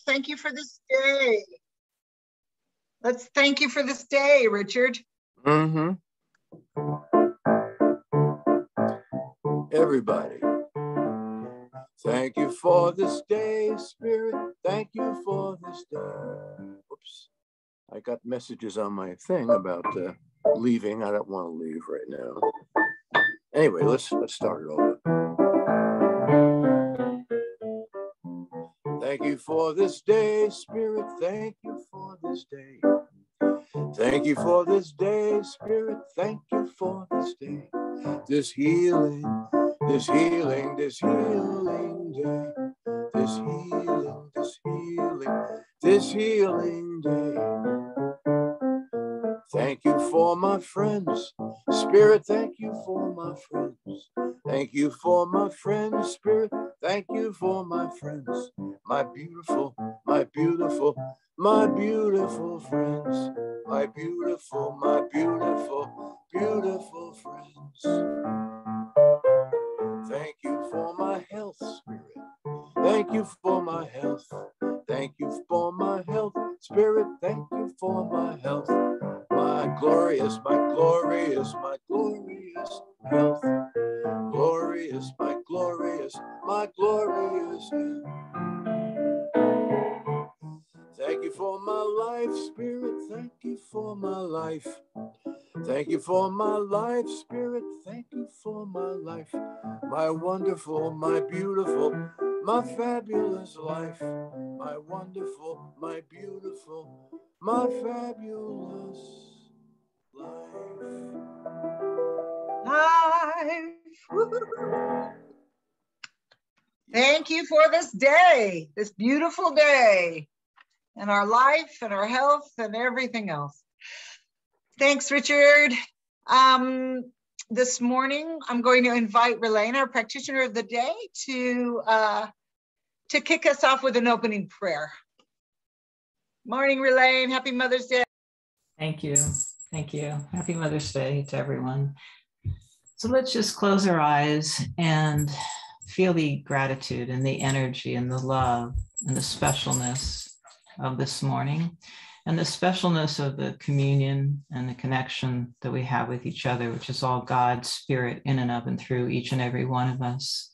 Thank you for this day. Let's thank you for this day, Richard. Mm-hmm. Everybody, thank you for this day, Spirit. Thank you for this day. Oops. I got messages on my thing about leaving. I don't want to leave right now. Anyway, let's start it over. Thank you for this day, Spirit. Thank you for this day. Thank you for this day, Spirit. Thank you for this day. This healing, this healing, this healing day. This healing, this healing, this healing day. Thank you for my friends, Spirit. Thank you for my friends. Thank you for my friends, Spirit. Thank you for my friends. My beautiful, my beautiful, my beautiful friends. My beautiful, beautiful friends. Thank you for my health, Spirit. Thank you for my health. Thank you for my health, Spirit. Thank you for my health. My glorious, my glorious, my glorious health. Glorious, my glorious, my glorious health. Thank you for my life, Spirit. Thank you for my life. Thank you for my life, Spirit. Thank you for my life. My wonderful, my beautiful, my fabulous life. My wonderful, my beautiful, my fabulous life. Thank you for this day, this beautiful day, and our life and our health and everything else. Thanks, Richard. This morning, I'm going to invite Ralane, our practitioner of the day, to kick us off with an opening prayer. Morning, Ralane. Happy Mother's Day. Thank you. Thank you. Happy Mother's Day to everyone. So let's just close our eyes and feel the gratitude and the energy and the love and the specialness of this morning and the specialness of the communion and the connection that we have with each other, which is all God's Spirit in and of and through each and every one of us.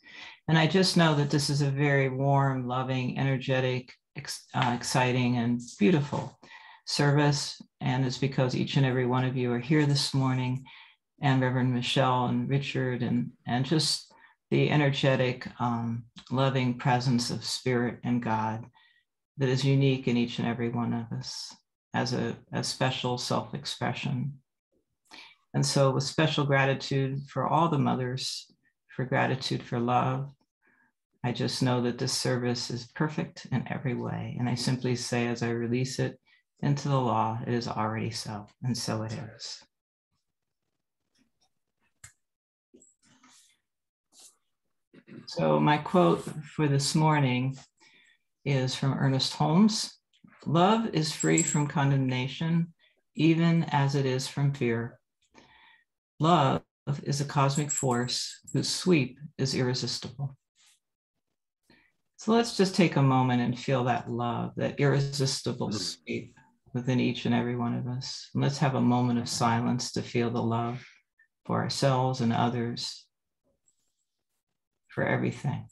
And I just know that this is a very warm, loving, energetic, exciting, and beautiful service. And it's because each and every one of you are here this morning, and Reverend Michelle and Richard, and just the energetic, loving presence of Spirit and God that is unique in each and every one of us as a special self-expression. And so with special gratitude for all the mothers, for gratitude for love, I just know that this service is perfect in every way. And I simply say, as I release it into the law, it is already so, and so it is. So my quote for this morning is from Ernest Holmes. Love is free from condemnation, even as it is from fear. Love is a cosmic force whose sweep is irresistible. So let's just take a moment and feel that love, that irresistible sweep within each and every one of us. And let's have a moment of silence to feel the love for ourselves and others, for everything.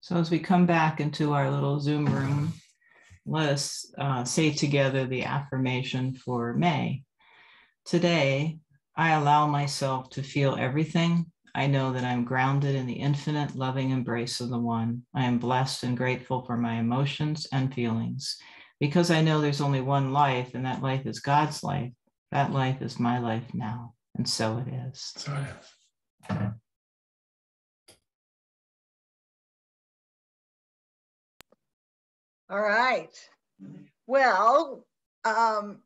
So as we come back into our little Zoom room, let us say together the affirmation for May. Today, I allow myself to feel everything I know that I'm grounded in the infinite loving embrace of the One. I am blessed and grateful for my emotions and feelings. Because I know there's only one life, and that life is God's life. That life is my life now. And so it is. So it is. All right. Well,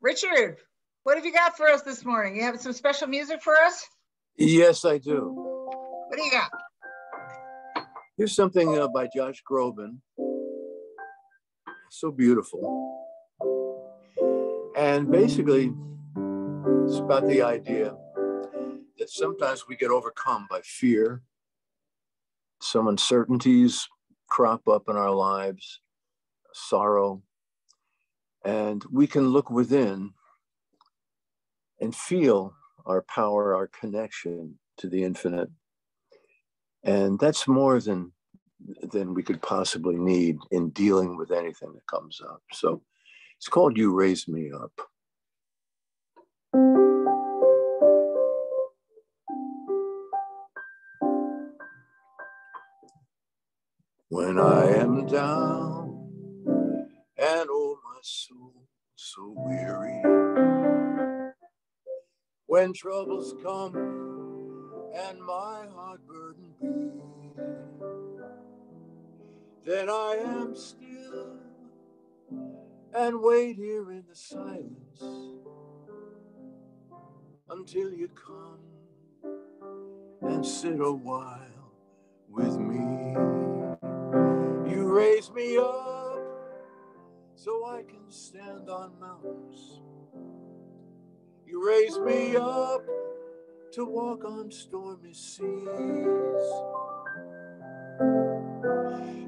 Richard, what have you got for us this morning? You have some special music for us? Yes, I do. What do you got? Here's something by Josh Groban. So beautiful. And basically, it's about the idea that sometimes we get overcome by fear. Some uncertainties crop up in our lives, sorrow, and we can look within and feel our power, our connection to the infinite. And that's more than we could possibly need in dealing with anything that comes up. So it's called You Raise Me Up. When I am down and oh my soul so weary, when troubles come and my heart burden be, then I am still and wait here in the silence until you come and sit a while with me. You raise me up so I can stand on mountains. You raise me up to walk on stormy seas.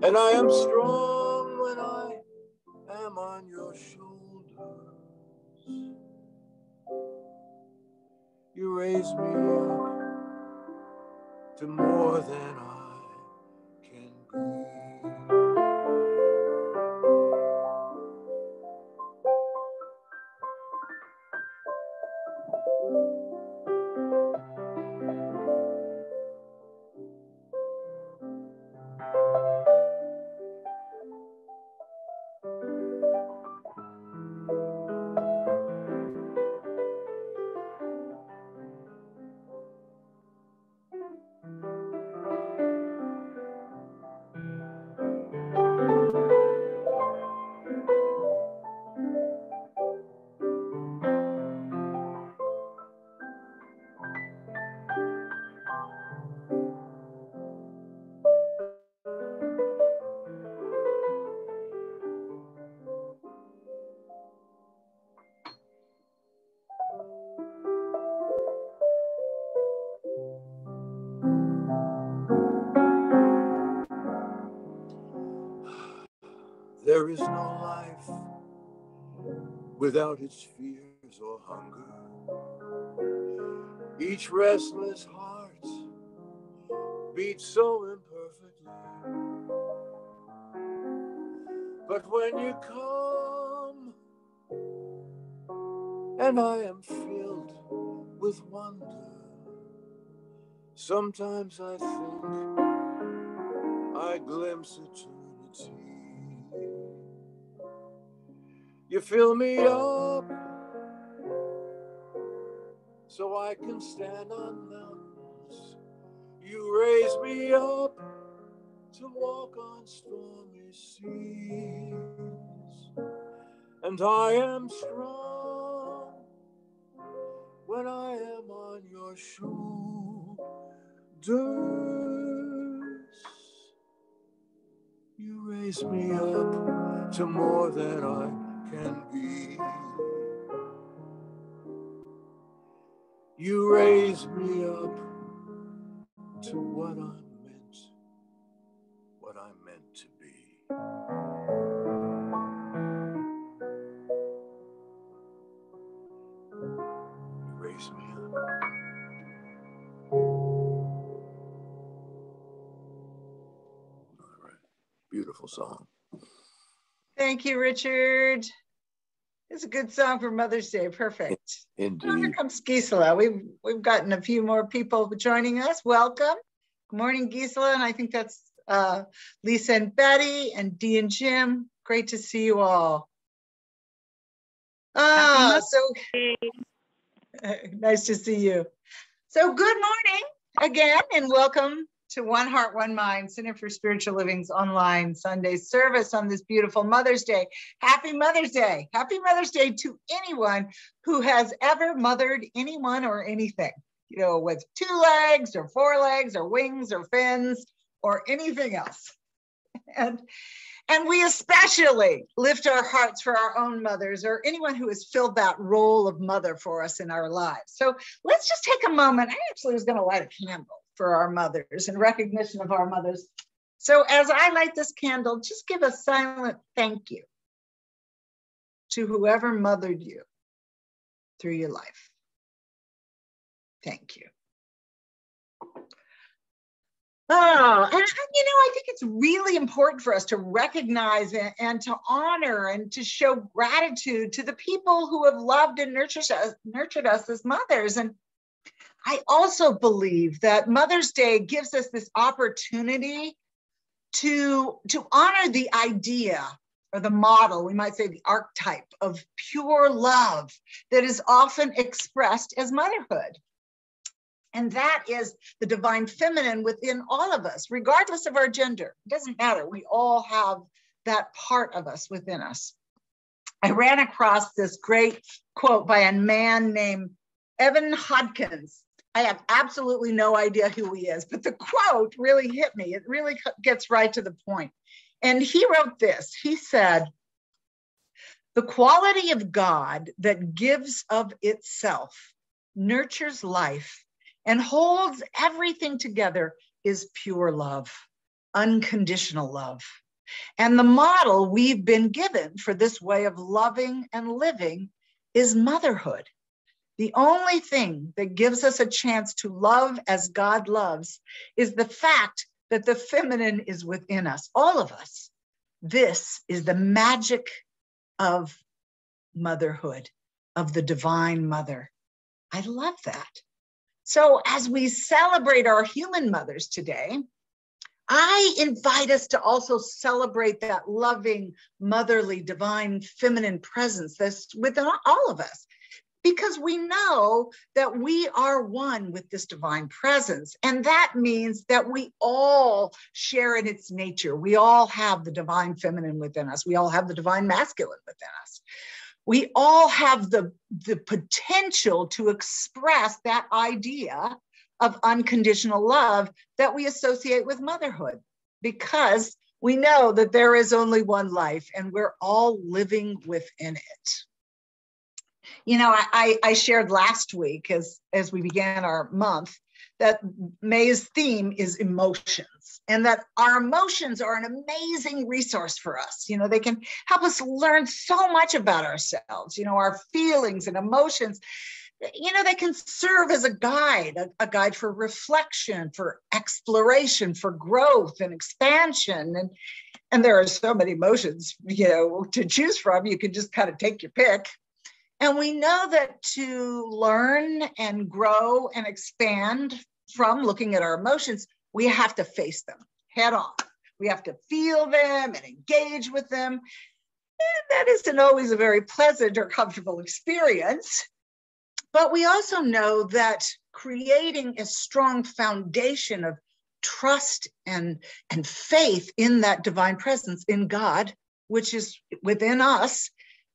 And I am strong when I am on your shoulders. You raise me up to more than I can be. There is no life without its fears or hunger. Each restless heart beats so imperfectly. But when you come and I am filled with wonder, sometimes I think I glimpse eternity. You fill me up so I can stand on mountains. You raise me up to walk on stormy seas. And I am strong when I am on your shoulders. You raise me up to more than I can be. You raise me up to what I'm meant to be. You raise me up. All right. Beautiful song. Thank you, Richard. It's a good song for Mother's Day. Perfect. Indeed. Oh, here comes Gisela. We've gotten a few more people joining us. Welcome. Good morning, Gisela. And I think that's Lisa and Betty and Dee and Jim. Great to see you all. Nice to see you. So good morning again, and welcome to One Heart, One Mind, Center for Spiritual Living's online Sunday service on this beautiful Mother's Day. Happy Mother's Day. Happy Mother's Day to anyone who has ever mothered anyone or anything, you know, with 2 legs or 4 legs or wings or fins or anything else. And we especially lift our hearts for our own mothers or anyone who has filled that role of mother for us in our lives. So let's just take a moment. I actually was going to light a candle for our mothers in recognition of our mothers. So as I light this candle, just give a silent thank you to whoever mothered you through your life. Thank you. Oh, and you know, I think it's really important for us to recognize and to honor and to show gratitude to the people who have loved and nurtured us as mothers. And I also believe that Mother's Day gives us this opportunity to honor the idea or the model, we might say the archetype of pure love that is often expressed as motherhood. And that is the divine feminine within all of us, regardless of our gender. It doesn't matter. We all have that part of us within us. I ran across this great quote by a man named Evan Hodkins. I have absolutely no idea who he is, but the quote really hit me. It really gets right to the point. And he wrote this. He said, "The quality of God that gives of itself, nurtures life, and holds everything together is pure love, unconditional love. And the model we've been given for this way of loving and living is motherhood. The only thing that gives us a chance to love as God loves is the fact that the feminine is within us, all of us. This is the magic of motherhood, of the divine mother." I love that. So as we celebrate our human mothers today, I invite us to also celebrate that loving, motherly, divine, feminine presence that's within all of us, because we know that we are one with this divine presence. And that means that we all share in its nature. We all have the divine feminine within us. We all have the divine masculine within us. We all have the potential to express that idea of unconditional love that we associate with motherhood, because we know that there is only one life and we're all living within it. You know, I shared last week as we began our month that May's theme is emotions, and that our emotions are an amazing resource for us. You know, they can help us learn so much about ourselves. You know, our feelings and emotions, you know, they can serve as a guide for reflection, for exploration, for growth and expansion. And there are so many emotions, you know, to choose from. You can just kind of take your pick. And we know that to learn and grow and expand from looking at our emotions, we have to face them head on. We have to feel them and engage with them. And that isn't always a very pleasant or comfortable experience. But we also know that creating a strong foundation of trust and faith in that divine presence in God, which is within us,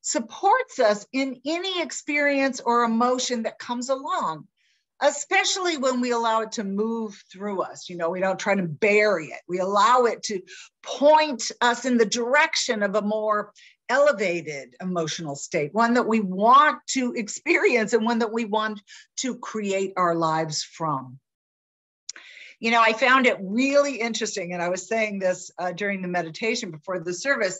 supports us in any experience or emotion that comes along, especially when we allow it to move through us. You know, we don't try to bury it. We allow it to point us in the direction of a more elevated emotional state, one that we want to experience and one that we want to create our lives from. You know, I found it really interesting, and I was saying this during the meditation before the service,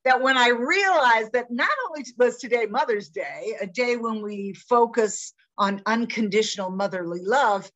that when I realized that not only was today Mother's Day, a day when we focus on unconditional motherly love,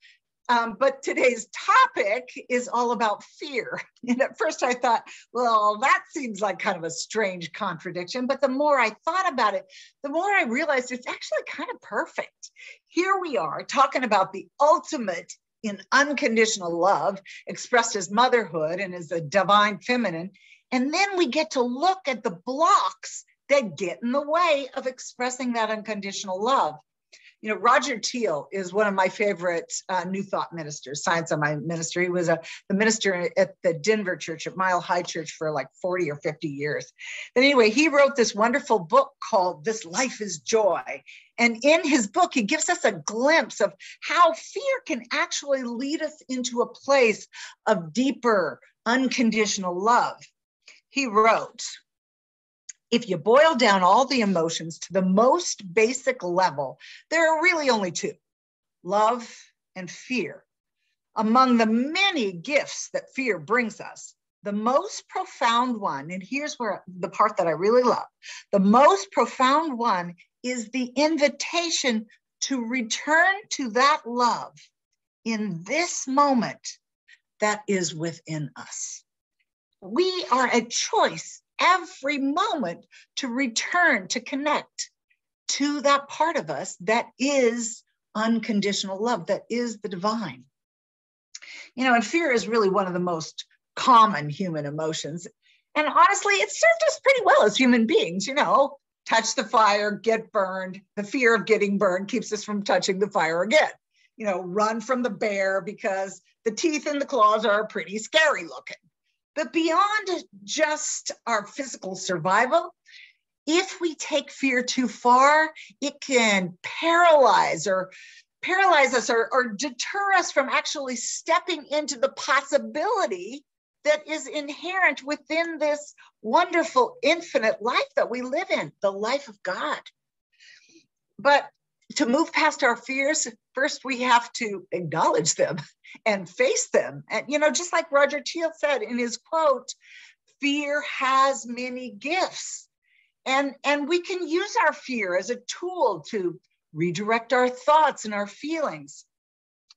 But today's topic is all about fear. And at first I thought, well, that seems like kind of a strange contradiction. But the more I thought about it, the more I realized it's actually kind of perfect. Here we are talking about the ultimate in unconditional love, expressed as motherhood and as a divine feminine. And then we get to look at the blocks that get in the way of expressing that unconditional love. You know, Roger Teal is one of my favorite New Thought ministers, Science on My Ministry. He was the minister at the Denver church, at Mile High Church, for like 40 or 50 years. But anyway, he wrote this wonderful book called This Life is Joy. And in his book, he gives us a glimpse of how fear can actually lead us into a place of deeper, unconditional love. He wrote, if you boil down all the emotions to the most basic level, there are really only two: love and fear. Among the many gifts that fear brings us, the most profound one, and here's where the part that I really love, the most profound one is the invitation to return to that love in this moment that is within us. We are at choice every moment to return, to connect to that part of us that is unconditional love, that is the divine. You know, and fear is really one of the most common human emotions. And honestly, it served us pretty well as human beings. You know, touch the fire, get burned. The fear of getting burned keeps us from touching the fire again. You know, run from the bear because the teeth and the claws are pretty scary looking. But beyond just our physical survival, if we take fear too far, it can paralyze us or deter us from actually stepping into the possibility that is inherent within this wonderful infinite life that we live in, the life of God. But to move past our fears, first we have to acknowledge them and face them. And, you know, just like Roger Teal said in his quote, fear has many gifts. And we can use our fear as a tool to redirect our thoughts and our feelings.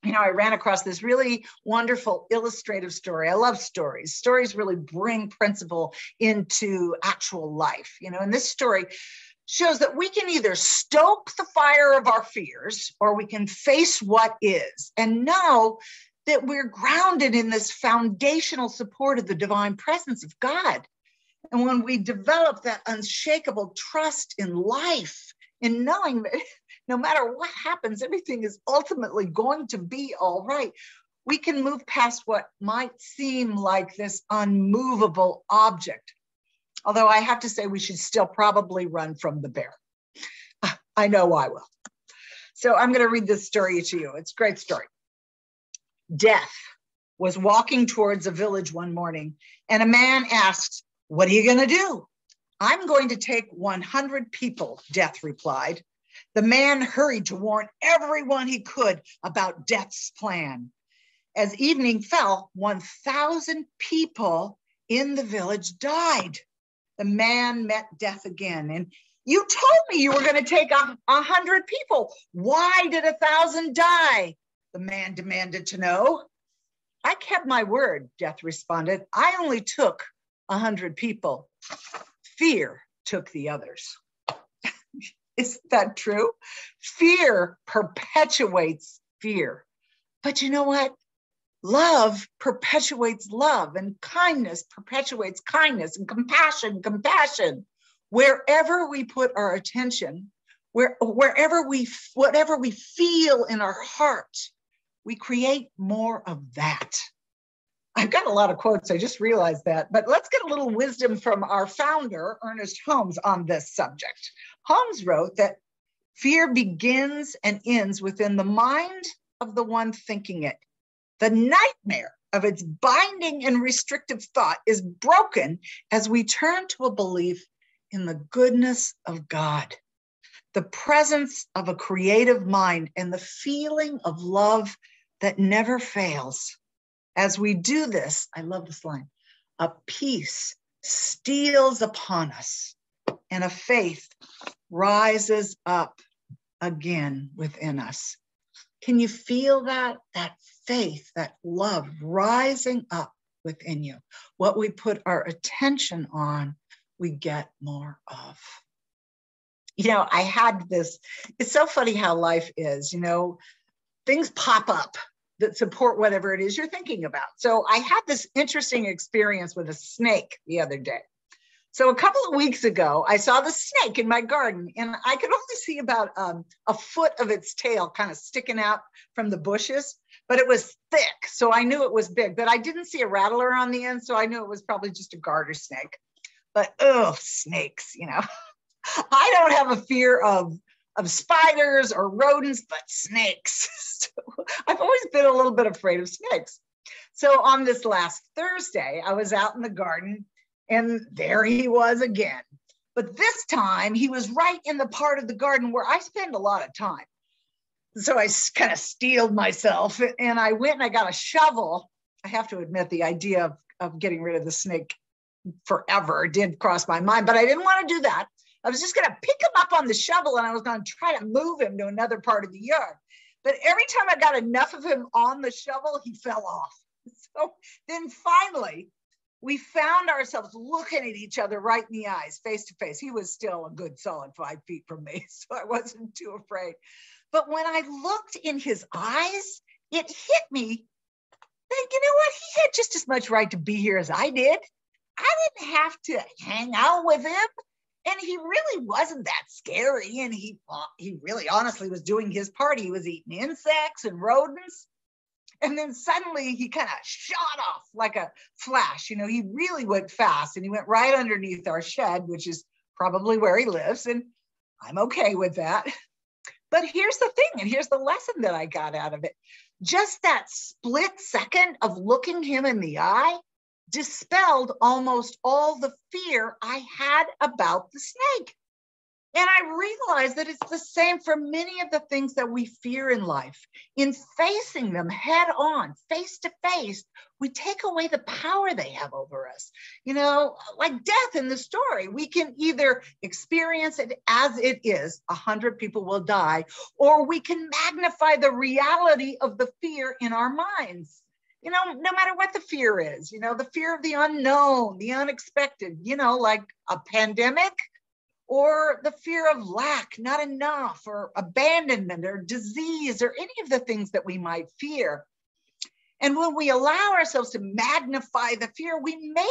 You know, I ran across this really wonderful illustrative story. I love stories. Stories really bring principle into actual life. You know, and this story shows that we can either stoke the fire of our fears or we can face what is and know that we're grounded in this foundational support of the divine presence of God. And when we develop that unshakable trust in life, in knowing that no matter what happens, everything is ultimately going to be all right, we can move past what might seem like this unmovable object. Although I have to say we should still probably run from the bear. I know I will. So I'm going to read this story to you. It's a great story. Death was walking towards a village one morning, and a man asked, "What are you going to do?" "I'm going to take 100 people," Death replied. The man hurried to warn everyone he could about Death's plan. As evening fell, 1,000 people in the village died. The man met Death again. "And you told me you were going to take 100 people. Why did 1,000 die?" the man demanded to know. "I kept my word," Death responded. "I only took 100 people. Fear took the others." Isn't that true? Fear perpetuates fear. But you know what? Love perpetuates love, and kindness perpetuates kindness, and compassion. Wherever we put our attention, whatever we feel in our heart, we create more of that. I've got a lot of quotes, I just realized that, but let's get a little wisdom from our founder, Ernest Holmes, on this subject. Holmes wrote that fear begins and ends within the mind of the one thinking it. The nightmare of its binding and restrictive thought is broken as we turn to a belief in the goodness of God, the presence of a creative mind, and the feeling of love that never fails. As we do this, I love this line, a peace steals upon us and a faith rises up again within us. Can you feel that faith, that love rising up within you? What we put our attention on, we get more of. I had this, it's so funny how life is, things pop up that support whatever it is you're thinking about. So I had this interesting experience with a snake the other day. So a couple of weeks ago, I saw the snake in my garden, and I could only see about a foot of its tail kind of sticking out from the bushes, but it was thick. So I knew it was big, but I didn't see a rattler on the end. So I knew it was probably just a garter snake. But snakes, I don't have a fear of spiders or rodents, but snakes. So I've always been a little bit afraid of snakes. So on this last Thursday, I was out in the garden, and there he was again. But this time he was right in the part of the garden where I spend a lot of time. So I kind of steeled myself, and I went and I got a shovel. I have to admit, the idea of getting rid of the snake forever did cross my mind, but I didn't want to do that. I was just going to pick him up on the shovel, and I was going to try to move him to another part of the yard. But every time I got enough of him on the shovel, he fell off. So then finally, we found ourselves looking at each other right in the eyes, face to face. He was still a good solid 5 feet from me, so I wasn't too afraid. But when I looked in his eyes, it hit me that, you know what? He had just as much right to be here as I did. I didn't have to hang out with him. And he really wasn't that scary. And he really honestly was doing his part. He was eating insects and rodents. And then suddenly he kind of shot off like a flash. He really went fast, and he went right underneath our shed, which is probably where he lives. And I'm okay with that. But here's the thing, and here's the lesson that I got out of it. Just that split second of looking him in the eye dispelled almost all the fear I had about the snake. And I realized that it's the same for many of the things that we fear in life. In facing them head on, face to face, we take away the power they have over us. Like death in the story, we can either experience it as it is, 100 people will die, or we can magnify the reality of the fear in our minds. No matter what the fear is, the fear of the unknown, the unexpected, like a pandemic, or the fear of lack, not enough, or abandonment, or disease, or any of the things that we might fear. And when we allow ourselves to magnify the fear, we make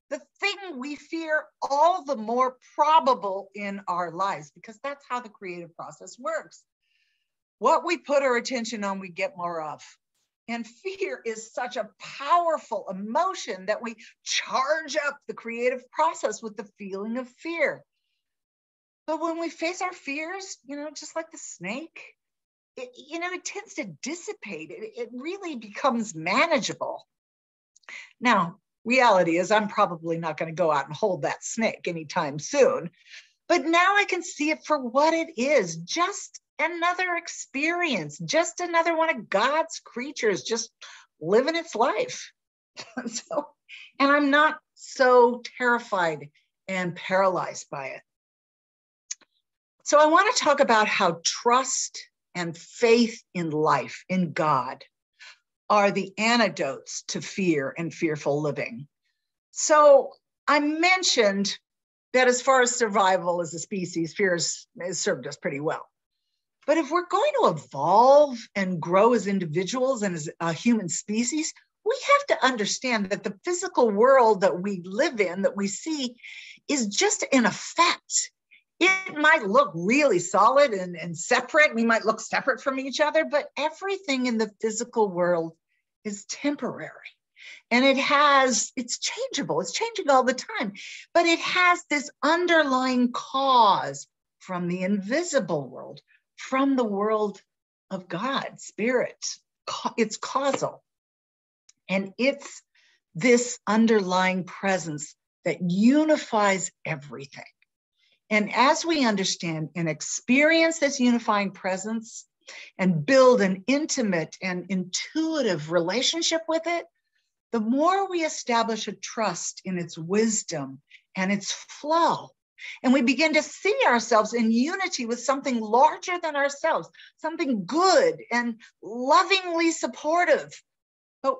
the thing we fear all the more probable in our lives, because that's how the creative process works. What we put our attention on, we get more of. And fear is such a powerful emotion that we charge up the creative process with the feeling of fear. But when we face our fears, just like the snake, it tends to dissipate. It really becomes manageable. Now, reality is I'm probably not going to go out and hold that snake anytime soon. But now I can see it for what it is, just another experience, just another one of God's creatures, just living its life. And I'm not so terrified and paralyzed by it. So I want to talk about how trust and faith in life, in God, are the antidotes to fear and fearful living. So I mentioned that as far as survival as a species, fear has served us pretty well. But if we're going to evolve and grow as individuals and as a human species, we have to understand that the physical world that we live in, that we see, is just an effect. It might look really solid and separate. We might look separate from each other, but everything in the physical world is temporary. And it's changeable. It's changing all the time. But it has this underlying cause from the invisible world, from the world of God, spirit. It's causal. And it's this underlying presence that unifies everything. And as we understand and experience this unifying presence and build an intimate and intuitive relationship with it, the more we establish a trust in its wisdom and its flow, And we begin to see ourselves in unity with something larger than ourselves, something good and lovingly supportive, but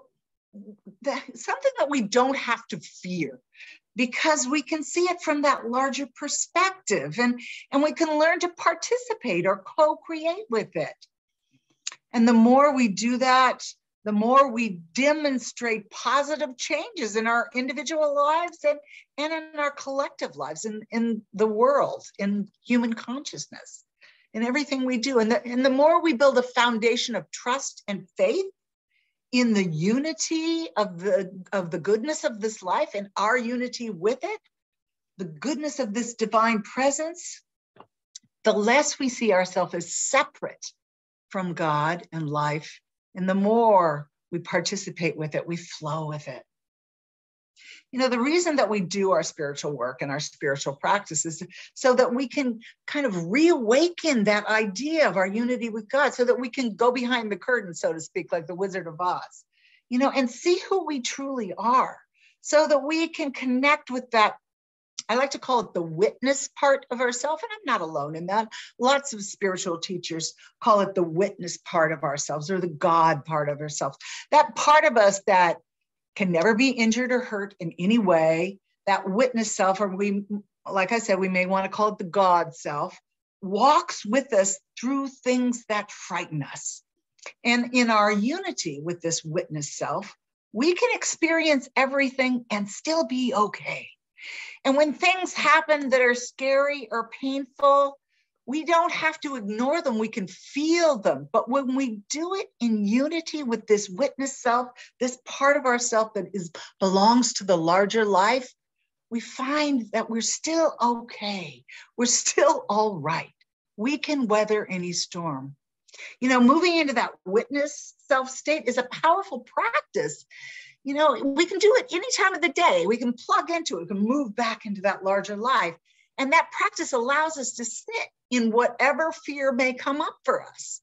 something that we don't have to fear, because we can see it from that larger perspective, and we can learn to participate or co-create with it. And the more we do that, the more we demonstrate positive changes in our individual lives and in our collective lives, in the world, in human consciousness, in everything we do. And the more we build a foundation of trust and faith in the unity of the goodness of this life and our unity with it, the goodness of this divine presence, the less we see ourselves as separate from God and life, and the more we participate with it, we flow with it. You know, the reason that we do our spiritual work and our spiritual practices is so that we can kind of reawaken that idea of our unity with God, so that we can go behind the curtain, so to speak, like the Wizard of Oz, you know, and see who we truly are, so that we can connect with that. I like to call it the witness part of ourselves, and I'm not alone in that. Lots of spiritual teachers call it the witness part of ourselves, or the God part of ourselves. That part of us that can never be injured or hurt in any way, that witness self, or we, like I said, we may want to call it the God self, walks with us through things that frighten us. And in our unity with this witness self, we can experience everything and still be okay. And when things happen that are scary or painful, we don't have to ignore them. We can feel them. But when we do it in unity with this witness self, this part of ourself that belongs to the larger life, we find that we're still okay. We're still all right. We can weather any storm. You know, moving into that witness self state is a powerful practice. You know, we can do it any time of the day. We can plug into it. We can move back into that larger life. And that practice allows us to sit in whatever fear may come up for us.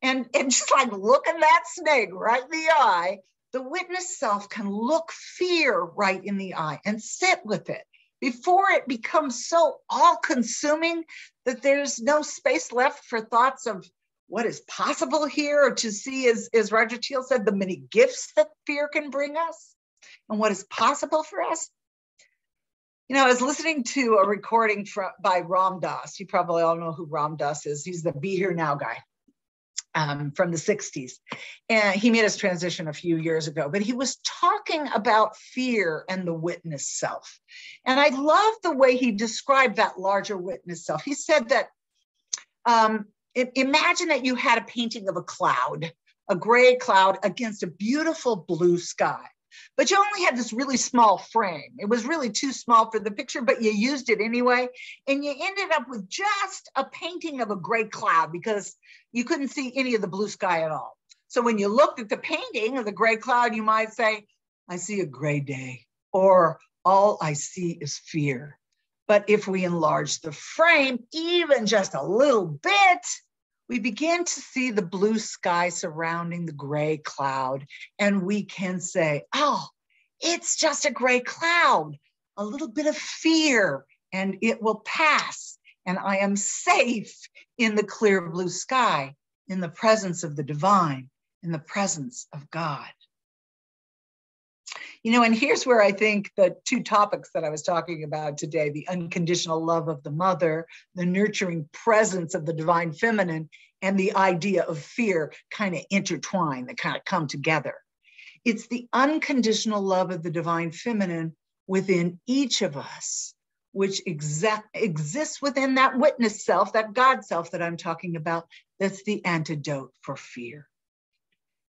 And just like looking that snake right in the eye, the witness self can look fear right in the eye and sit with it before it becomes so all-consuming that there's no space left for thoughts of what is possible here, or to see, as Roger Teal said, the many gifts that fear can bring us and what is possible for us. You know, I was listening to a recording by Ram Dass. You probably all know who Ram Dass is. He's the Be Here Now guy from the 60s. And he made his transition a few years ago, but he was talking about fear and the witness self. And I love the way he described that larger witness self. He said that, imagine that you had a painting of a cloud, a gray cloud against a beautiful blue sky, but you only had this really small frame. It was really too small for the picture, but you used it anyway. And you ended up with just a painting of a gray cloud because you couldn't see any of the blue sky at all. So when you looked at the painting of the gray cloud, you might say, I see a gray day, or all I see is fear. But if we enlarge the frame even just a little bit, we begin to see the blue sky surrounding the gray cloud, and we can say, oh, it's just a gray cloud, a little bit of fear, and it will pass, and I am safe in the clear blue sky, in the presence of the divine, in the presence of God. You know, and here's where I think the two topics that I was talking about today, the unconditional love of the mother, the nurturing presence of the divine feminine, and the idea of fear kind of intertwine, they kind of come together. It's the unconditional love of the divine feminine within each of us, which exists within that witness self, that God self that I'm talking about, that's the antidote for fear.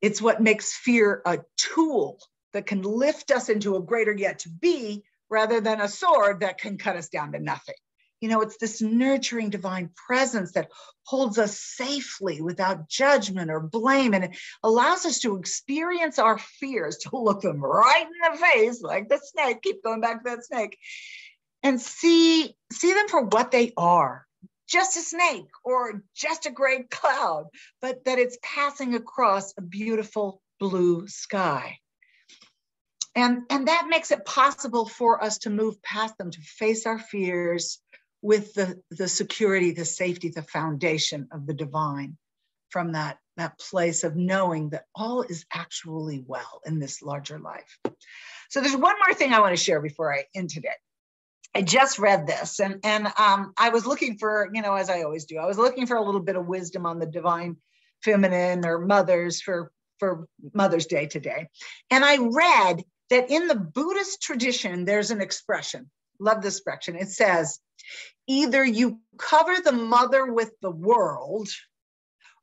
It's what makes fear a tool that can lift us into a greater yet to be, rather than a sword that can cut us down to nothing. You know, it's this nurturing divine presence that holds us safely without judgment or blame, and it allows us to experience our fears, to look them right in the face, like the snake, keep going back to that snake, and see them for what they are. Just a snake or just a gray cloud, but that it's passing across a beautiful blue sky. And that makes it possible for us to move past them, to face our fears with the security, the safety, the foundation of the divine, from that place of knowing that all is actually well in this larger life. So there's one more thing I want to share before I end today. I just read this, and I was looking for, as I always do, I was looking for a little bit of wisdom on the divine feminine or mothers for Mother's Day today. And I read that in the Buddhist tradition, there's an expression. Love this expression. It says, either you cover the mother with the world,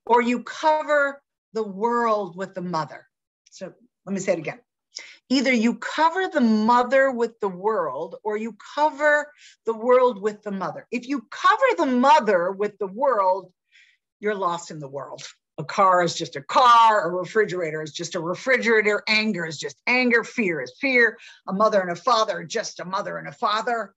or you cover the world with the mother. So let me say it again. Either you cover the mother with the world, or you cover the world with the mother. If you cover the mother with the world, you're lost in the world. A car is just a car, a refrigerator is just a refrigerator, anger is just anger, fear is fear, a mother and a father are just a mother and a father.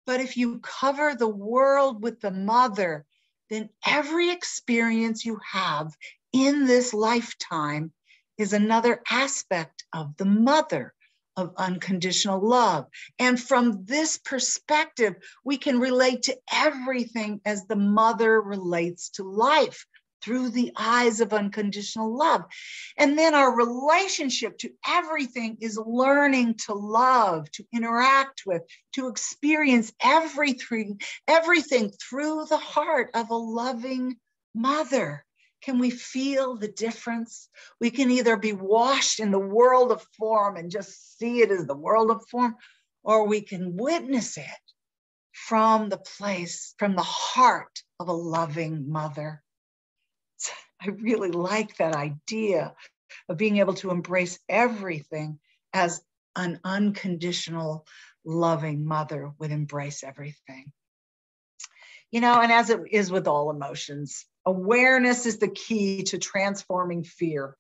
But if you cover the world with the mother, then every experience you have in this lifetime is another aspect of the mother, of unconditional love. And from this perspective, we can relate to everything as the mother relates to life through the eyes of unconditional love. And then our relationship to everything is learning to love, to interact with, to experience everything through the heart of a loving mother. Can we feel the difference? We can either be washed in the world of form and just see it as the world of form, or we can witness it from the place, from the heart of a loving mother. I really like that idea of being able to embrace everything as an unconditional, loving mother would embrace everything. And as it is with all emotions, awareness is the key to transforming fear,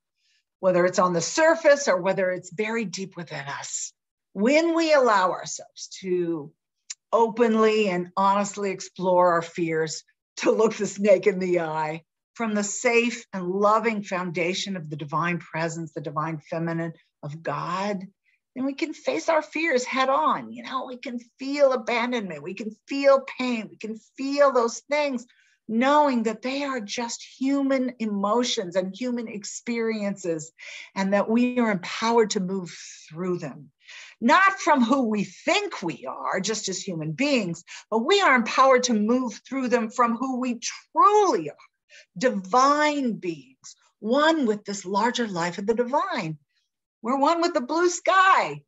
whether it's on the surface or whether it's buried deep within us. When we allow ourselves to openly and honestly explore our fears, to look the snake in the eye, from the safe and loving foundation of the divine presence, the divine feminine of God, then we can face our fears head on. We can feel abandonment, we can feel pain, we can feel those things, knowing that they are just human emotions and human experiences, and that we are empowered to move through them. Not from who we think we are, just as human beings, but we are empowered to move through them from who we truly are. Divine beings, one with this larger life of the divine. We're one with the blue sky.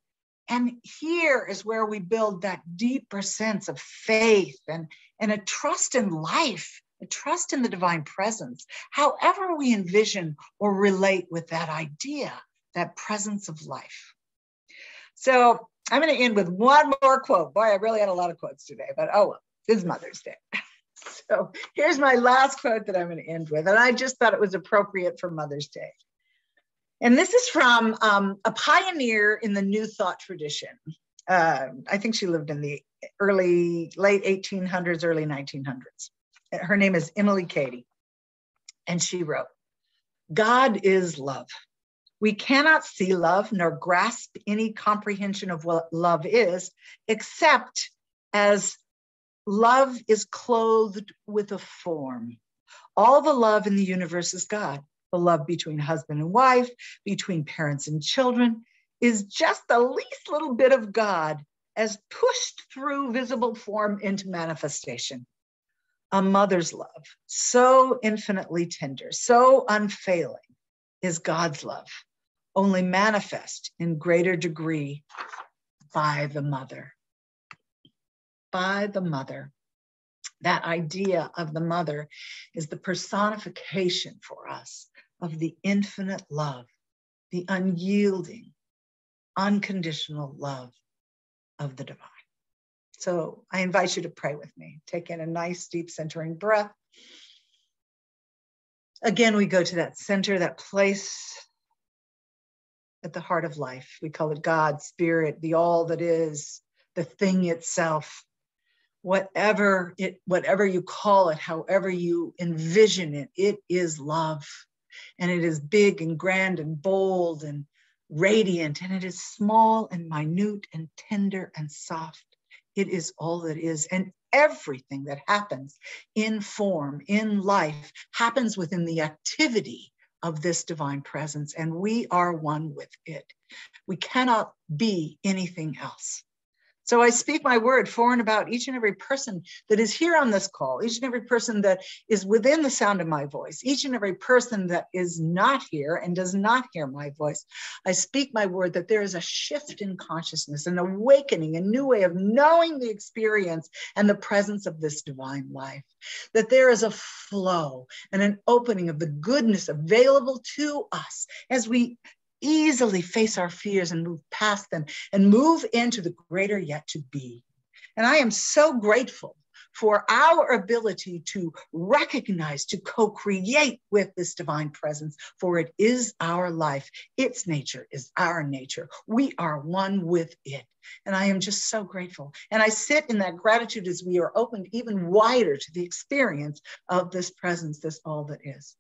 And here is where we build that deeper sense of faith and a trust in life, a trust in the divine presence, however we envision or relate with that idea, that presence of life. So I'm going to end with one more quote. Boy, I really had a lot of quotes today, but oh well, it's Mother's Day. So here's my last quote that I'm going to end with, and I just thought it was appropriate for Mother's Day. And this is from a pioneer in the New Thought tradition. I think she lived in the late 1800s, early 1900s. Her name is Emily Cady, and she wrote, "God is love. We cannot see love nor grasp any comprehension of what love is, except as love is clothed with a form. All the love in the universe is God. The love between husband and wife, between parents and children, is just the least little bit of God as pushed through visible form into manifestation. A mother's love, so infinitely tender, so unfailing, is God's love, only manifest in greater degree by the mother." By the mother. That idea of the mother is the personification for us of the infinite love, the unyielding, unconditional love of the divine. So I invite you to pray with me. Take in a nice, deep centering breath. Again, we go to that center, that place at the heart of life. We call it God, Spirit, the all that is, the thing itself. Whatever you call it, however you envision it, it is love. And it is big and grand and bold and radiant, and it is small and minute and tender and soft. It is all that is. And everything that happens in form, in life, happens within the activity of this divine presence, and we are one with it. We cannot be anything else. So I speak my word for and about each and every person that is here on this call, each and every person that is within the sound of my voice, each and every person that is not here and does not hear my voice. I speak my word that there is a shift in consciousness, an awakening, a new way of knowing the experience and the presence of this divine life, that there is a flow and an opening of the goodness available to us as we easily face our fears and move past them and move into the greater yet to be. And I am so grateful for our ability to recognize, to co-create with this divine presence, for it is our life. Its nature is our nature. We are one with it. And I am just so grateful. And I sit in that gratitude as we are opened even wider to the experience of this presence, this all that is.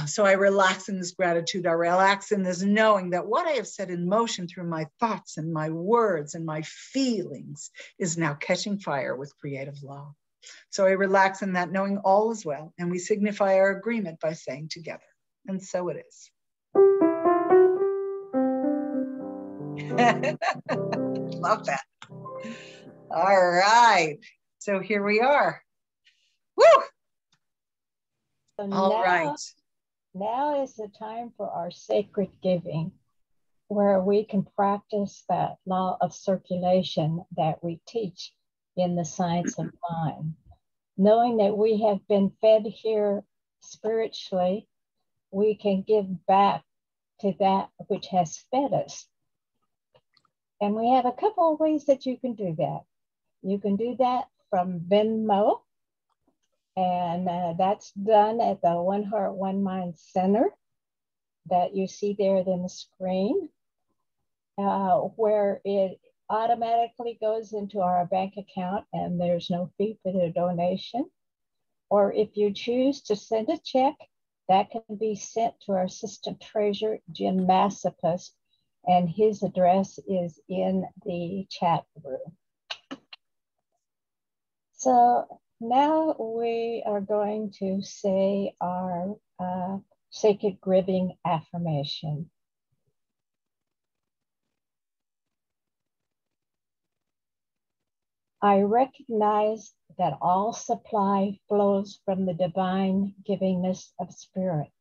So I relax in this gratitude. I relax in this knowing that what I have set in motion through my thoughts and my words and my feelings is now catching fire with creative law. So I relax in that knowing all is well, and we signify our agreement by saying together, and so it is. Love that. All right. So here we are. Woo! So all right. Now is the time for our sacred giving, where we can practice that law of circulation that we teach in the science of mind. Knowing that we have been fed here spiritually, we can give back to that which has fed us. And we have a couple of ways that you can do that. You can do that from Venmo, and that's done at the One Heart, One Mind Center that you see there in the screen, where it automatically goes into our bank account and there's no fee for the donation. Or if you choose to send a check, that can be sent to our Assistant Treasurer, Jim Massipus, and his address is in the chat room. So now we are going to say our sacred giving affirmation. I recognize that all supply flows from the divine givingness of spirit.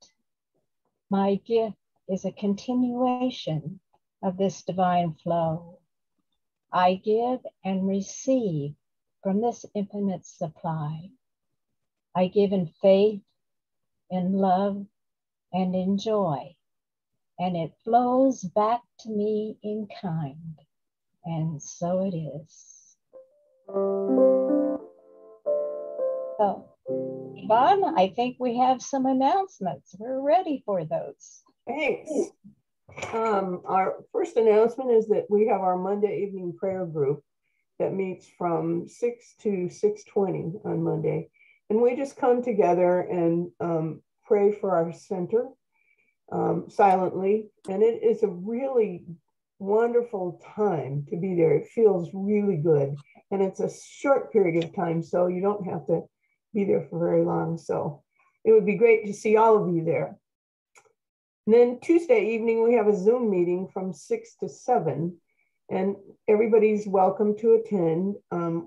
My gift is a continuation of this divine flow. I give and receive from this infinite supply. I give in faith, in love, and in joy, and it flows back to me in kind, and so it is. So, Yvonne, I think we have some announcements. We're ready for those. Thanks. Our first announcement is that we have our Monday evening prayer group that meets from 6 to 6:20 on Monday. And we just come together and pray for our center silently. And it is a really wonderful time to be there. It feels really good. And it's a short period of time, so you don't have to be there for very long. So it would be great to see all of you there. And then Tuesday evening, we have a Zoom meeting from 6 to 7, and everybody's welcome to attend.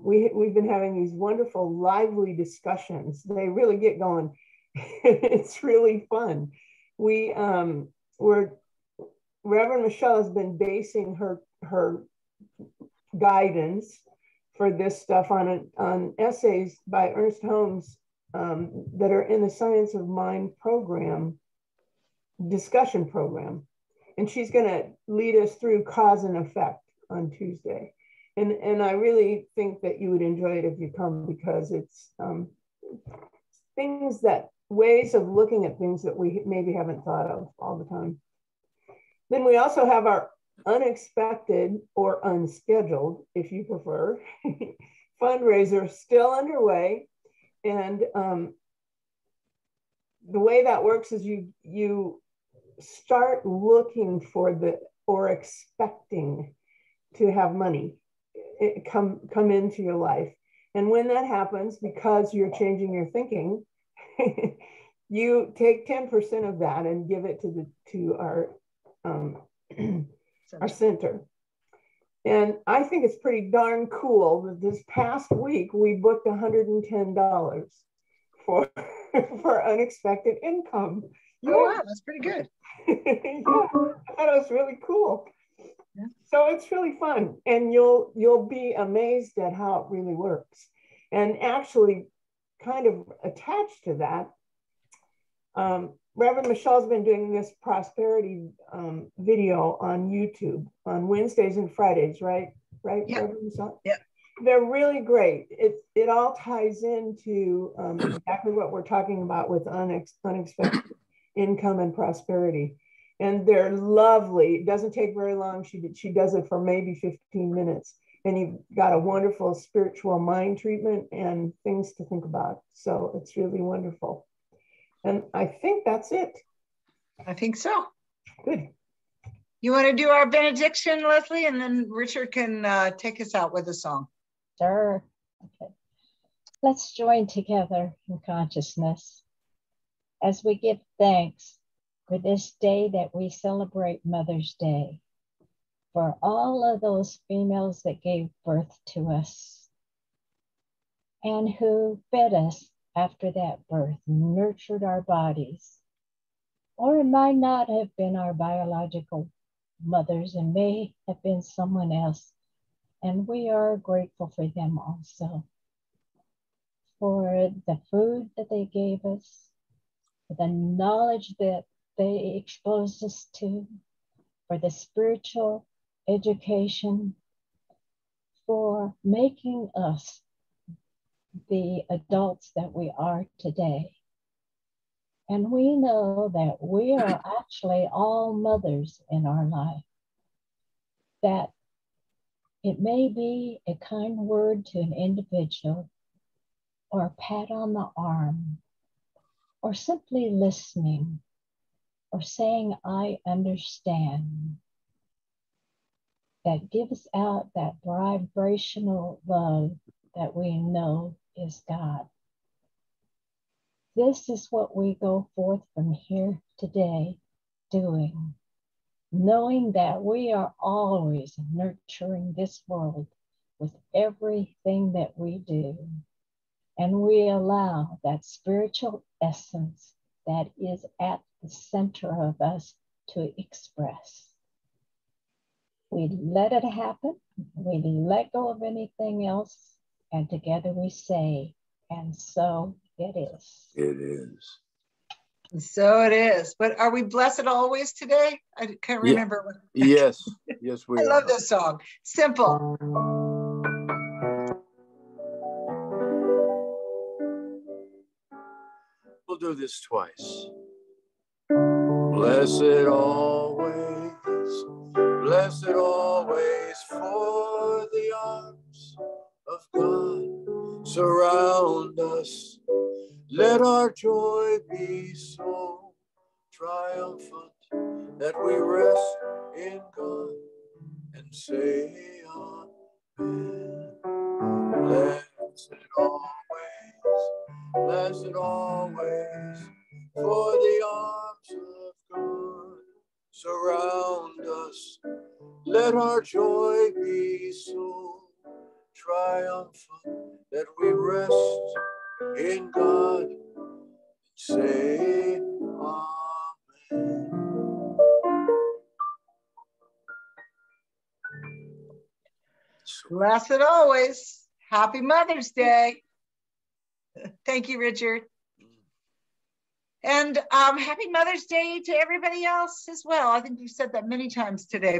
We've been having these wonderful, lively discussions. They really get going. It's really fun. Reverend Michelle has been basing her guidance for this stuff on essays by Ernest Holmes that are in the Science of Mind program, discussion program. And she's going to lead us through cause and effect on Tuesday. And I really think that you would enjoy it if you come, because it's ways of looking at things that we maybe haven't thought of all the time. Then we also have our unexpected or unscheduled, if you prefer, fundraiser still underway. And the way that works is you start looking for or expecting to have money come into your life. And when that happens, because you're changing your thinking, you take 10% of that and give it to our our center. And I think it's pretty darn cool that this past week we booked $110 for for unexpected income. Oh, wow, that's pretty good. Yeah, I thought it was really cool. Yeah. So it's really fun, and you'll be amazed at how it really works. And actually, kind of attached to that, Reverend Michelle's been doing this prosperity video on YouTube on Wednesdays and Fridays, right? Right, yeah. Reverend Michelle? Yeah. They're really great. It all ties into exactly what we're talking about with unexpected income and prosperity. And they're lovely. It doesn't take very long. She does it for maybe 15 minutes. And you've got a wonderful spiritual mind treatment and things to think about. So it's really wonderful. And I think that's it. I think so. Good. You want to do our benediction, Leslie, and then Richard can take us out with a song. Sure. Okay. Let's join together in consciousness as we give thanks for this day that we celebrate Mother's Day, for all of those females that gave birth to us and who fed us after that birth, nurtured our bodies. Or it might not have been our biological mothers and may have been someone else. And we are grateful for them also, for the food that they gave us, for the knowledge that they exposed us to, for the spiritual education, for making us the adults that we are today. And we know that we are actually all mothers in our life, that it may be a kind word to an individual, or a pat on the arm, or simply listening, or saying, I understand, that gives out that vibrational love that we know is God. This is what we go forth from here today doing, knowing that we are always nurturing this world with everything that we do. And we allow that spiritual essence that is at the center of us to express. We let it happen. We let go of anything else. And together we say, and so it is. It is. So it is. But are we blessed always today? I can't remember. Yes. Yes, we I are. love this song. Simple. We'll do this twice. Blessed always for the arms of God surround us. Let our joy be so triumphant that we rest in God and say amen. Blessed always, for the arms of God surround us. Let our joy be so triumphant that we rest in God and say amen. Blessed always. Happy Mother's Day. Thank you, Richard. And happy Mother's Day to everybody else as well. I think you've said that many times today.